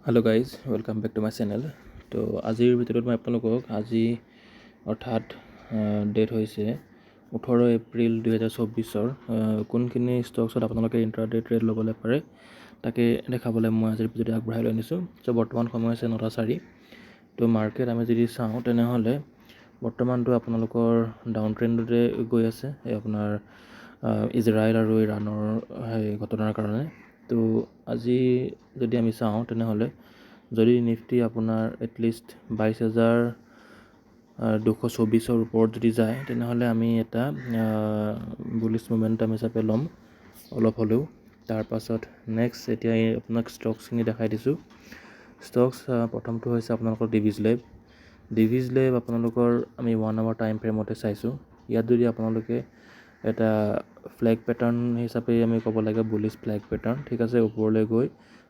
Hello guys welcome back to my channel. तो আজিৰ ভিডিঅ'ত মই আপোনালোকক আজি অৰ্থাৎ ডেট হৈছে 18 এপ্ৰিল 2024 কোনখিনি ষ্টকছত আপোনালোকে ইন্ট্ৰাডে ট্ৰেড ল'বলৈ পাৰে তাকে দেখাবলৈ মই আজিৰ ভিডিঅ'টো আগবঢ়াই লৈ আনিছোঁ। তো বৰ্তমান সময় হৈছে 9:04। তো মাৰ্কেট আমি যদি চাওঁ তেনেহ'লে বৰ্তমানটো আপোনালোকৰ ডাউন ট্ৰেণ্ডতে গৈ আছে এই আপোনাৰ ইজৰাইল আৰু ইৰাণৰ ঘটনাৰ কাৰণে। তো আজি যদি আমি চাওঁ তেনেহ'লে যদি নিফটি আপোনাৰ এটলিষ্ট 22,224 ওপৰত যদি যায় তেনেহ'লে আমি এটা বুলিছ মোমেণ্টাম হিচাপে ল'ম অলপ হ'লেও। তাৰপাছত নেক্সট এতিয়া আপোনাক ষ্টকছখিনি দেখাই দিছোঁ। ষ্টকছ প্ৰথমটো হৈছে আপোনালোকৰ ডিভিজ লেব আপোনালোকৰ আমি 1 আৱাৰ টাইম ফ্ৰেমতে চাইছোঁ। ইয়াত যদি আপোনালোকে এটা ফ্লেগ পেটাৰ্ণ হিচাপে আমি ক'ব লাগে বুলিছ ফ্লেগ পেটাৰ্ণ, ঠিক আছে, ওপৰলৈ গৈ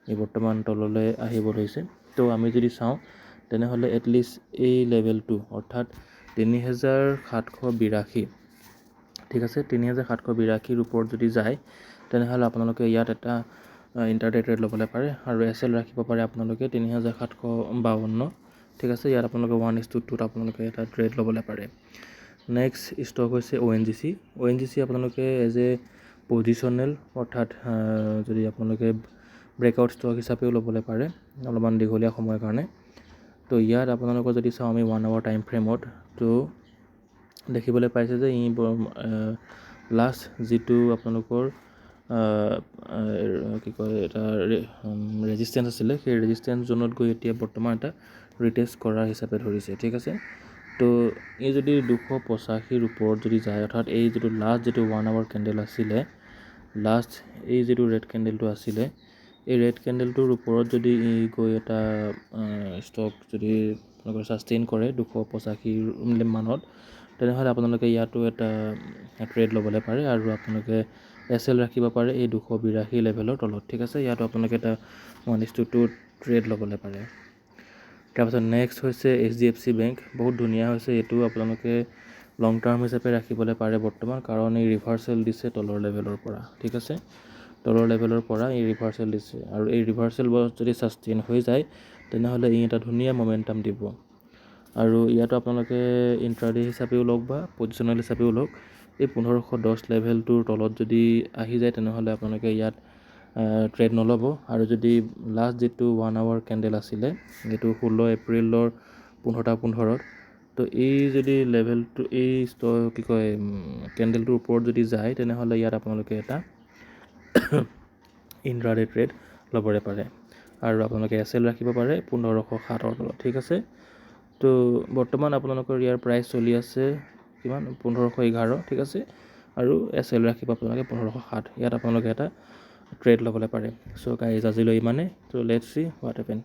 এই বৰ্তমান তললৈ আহিব ধৰিছে। তো আমি যদি চাওঁ তেনেহ'লে এটলিষ্ট এই লেভেলটো অৰ্থাৎ 3,782, ঠিক আছে, 3,782 ওপৰত যদি যায় তেনেহ'লে আপোনালোকে ইয়াত এটা ইণ্টাৰডে ট্ৰেড ল'বলৈ পাৰে আৰু এছ এল ৰাখিব পাৰে আপোনালোকে 3,752, ঠিক আছে। ইয়াত আপোনালোকে 1:2 আপোনালোকে এটা ট্ৰেড ল'বলৈ পাৰে। নেক্সট ষ্টক হৈছে ONGC আপোনালোকে এজ এ পজিশ্যনেল অৰ্থাৎ যদি আপোনালোকে ব্ৰেকআউট ষ্টক হিচাপেও ল'বলৈ পাৰে অলপমান দীঘলীয়া সময়ৰ কাৰণে। তো ইয়াত আপোনালোকৰ যদি চাওঁ আমি 1 আৱাৰ টাইম ফ্ৰেমত তো দেখিবলৈ পাইছে যে লাষ্ট যিটো আপোনালোকৰ কি কয় এটা ৰেজিষ্টেঞ্চ আছিলে সেই ৰেজিষ্টেঞ্চ জোনত গৈ এতিয়া বৰ্তমান এটা ৰিটেষ্ট কৰা হিচাপে ধৰিছে, ঠিক আছে। তো এই যদি 285 ওপৰত যদি যায় অৰ্থাৎ এই যিটো লাষ্ট যিটো 1 আৱাৰ কেণ্ডেল আছিলে, লাষ্ট এই যিটো ৰেড কেণ্ডেলটো আছিলে, এই ৰেড কেণ্ডেলটোৰ ওপৰত যদি গৈ এটা ষ্টক যদি আপোনালোকে ছাষ্টেইন কৰে 285 মানত তেনেহ'লে আপোনালোকে ইয়াতো এটা ট্ৰেড ল'বলৈ পাৰে আৰু আপোনালোকে এছ এল ৰাখিব পাৰে এই 282 লেভেলৰ তলত, ঠিক আছে। ইয়াতো আপোনালোকে এটা 1:2 ট্ৰেড ল'বলৈ পাৰে। তাৰপাছত নেক্সট হৈছে HDFC বেংক। বহুত ধুনীয়া হৈছে, এইটো আপোনালোকে লং টাৰ্ম হিচাপে ৰাখিবলৈ পাৰে বৰ্তমান, কাৰণ এই ৰিভাৰ্চেল দিছে তলৰ লেভেলৰ পৰা, ঠিক আছে। তলৰ লেভেলৰ পৰা এই ৰিভাৰ্চেল দিছে আৰু এই ৰিভাৰ্চেল যদি ছাষ্টেইন হৈ যায় তেনেহ'লে ই এটা ধুনীয়া মোমেণ্টাম দিব আৰু ইয়াতো আপোনালোকে ইণ্ট্ৰাডে হিচাপেও লওক বা পজিশ্যনেল হিচাপেও লওক। এই 1510 লেভেলটোৰ তলত যদি আহি যায় তেনেহ'লে আপোনালোকে ইয়াত ট্ৰেড নল'ব। আৰু যদি লাষ্ট যিটো 1 আৱাৰ কেণ্ডেল আছিলে এইটো 16 এপ্ৰিলৰ 15:15, তো এই যদি লেভেলটো এই কি কয় কেণ্ডেলটোৰ ওপৰত যদি যায় তেনেহ'লে ইয়াত আপোনালোকে এটা ইণ্ট্ৰাডে ট্ৰেড ল'বৰে পাৰে আৰু আপোনালোকে এছ এল ৰাখিব পাৰে 1507 তলত, ঠিক আছে। তো বৰ্তমান আপোনালোকৰ ইয়াৰ প্ৰাইচ চলি আছে কিমান 1511, ঠিক আছে, আৰু এছ এল ৰাখিব আপোনালোকে 1507। ইয়াত আপোনালোকে এটা ট্ৰেড ল'বলৈ পাৰে। চ' গাইজ আজিলৈ ইমানে। তো লেটছ চি হোৱাট হেপেন।